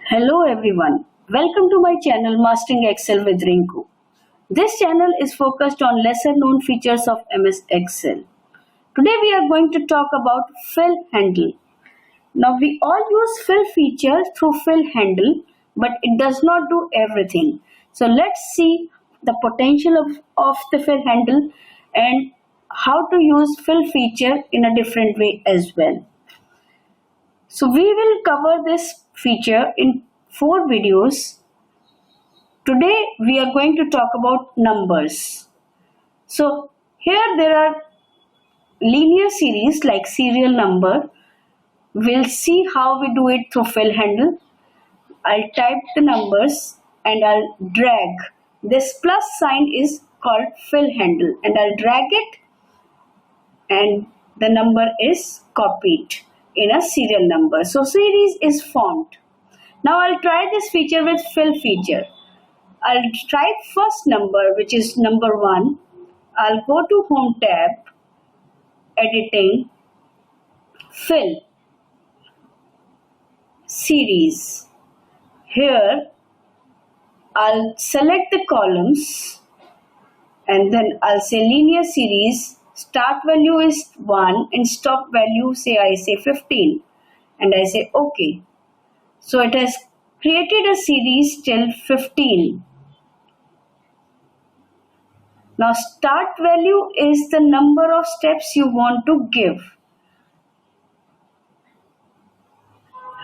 Hello everyone, welcome to my channel Mastering Excel with Rinkoo. This channel is focused on lesser known features of MS Excel. Today we are going to talk about fill handle. Now we all use fill feature through fill handle, but it does not do everything. So let's see the potential of the fill handle and how to use fill feature in a different way as well. So we will cover this feature in 4 videos. Today we are going to talk about numbers. So here there are linear series like serial number. We'll see how we do it through fill handle. I'll type the numbers and I'll drag. This plus sign is called fill handle and I'll drag it and the number is copied in a serial number. So series is formed. Now I'll try this feature with fill feature. I'll try first number, which is number 1. I'll go to home tab, editing, fill, series. Here I'll select the columns and then I'll say linear series. Start value is 1 and stop value I say 15 and I say OK. So it has created a series till 15. Now start value is the number of steps you want to give.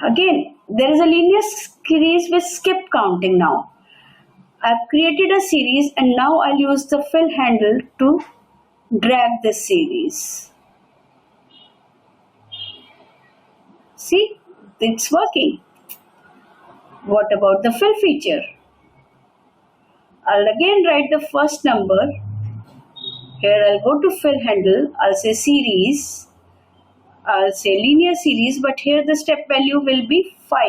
Again, there is a linear series with skip counting now. I've created a series and now I'll use the fill handle to drag this series. See, it's working. What about the fill feature? I'll again write the first number. Here I'll go to fill handle. I'll say series. I'll say linear series, but here the step value will be 5.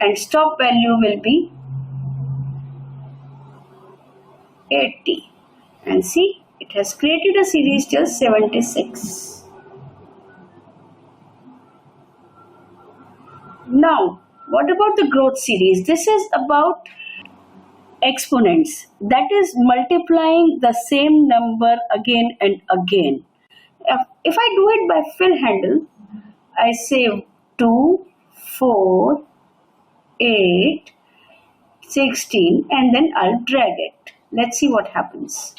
And stop value will be 80. And see, it has created a series till 76. Now, what about the growth series? This is about exponents, that is multiplying the same number again and again. If I do it by fill handle, I say 2, 4, 8, 16 and then I'll drag it. Let's see what happens.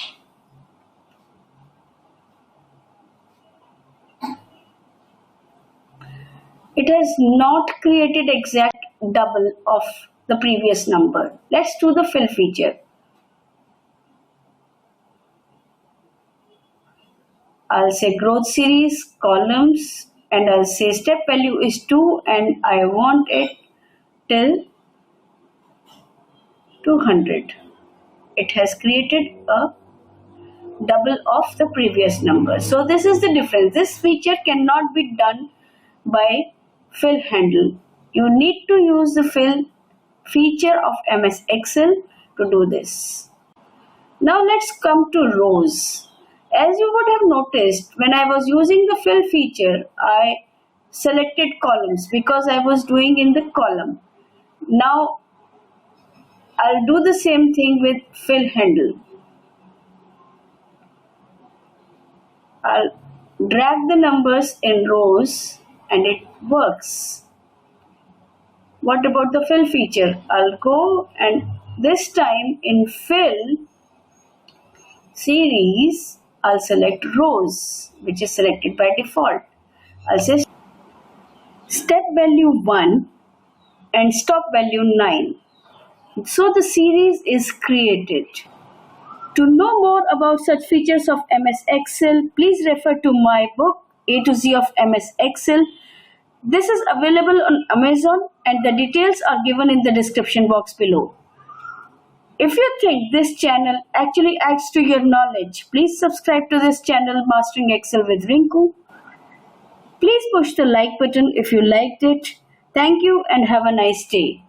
It has not created exact double of the previous number. Let's do the fill feature. I'll say growth series, columns, and I'll say step value is 2 and I want it till 200. It has created a double of the previous number. So this is the difference. This feature cannot be done by fill handle. You need to use the fill feature of MS Excel to do this. Now let's come to rows. As you would have noticed, when I was using the fill feature, I selected columns because I was doing in the column. Now I'll do the same thing with fill handle. I'll drag the numbers in rows and it works. What about the fill feature? I'll go and this time in fill series, I'll select rows, which is selected by default. I'll say step value 1 and stop value 9. So the series is created. To know more about such features of MS Excel, please refer to my book A to Z of MS Excel. This is available on Amazon and the details are given in the description box below. If you think this channel actually adds to your knowledge, please subscribe to this channel Mastering Excel with Rinkoo. Please push the like button if you liked it. Thank you and have a nice day.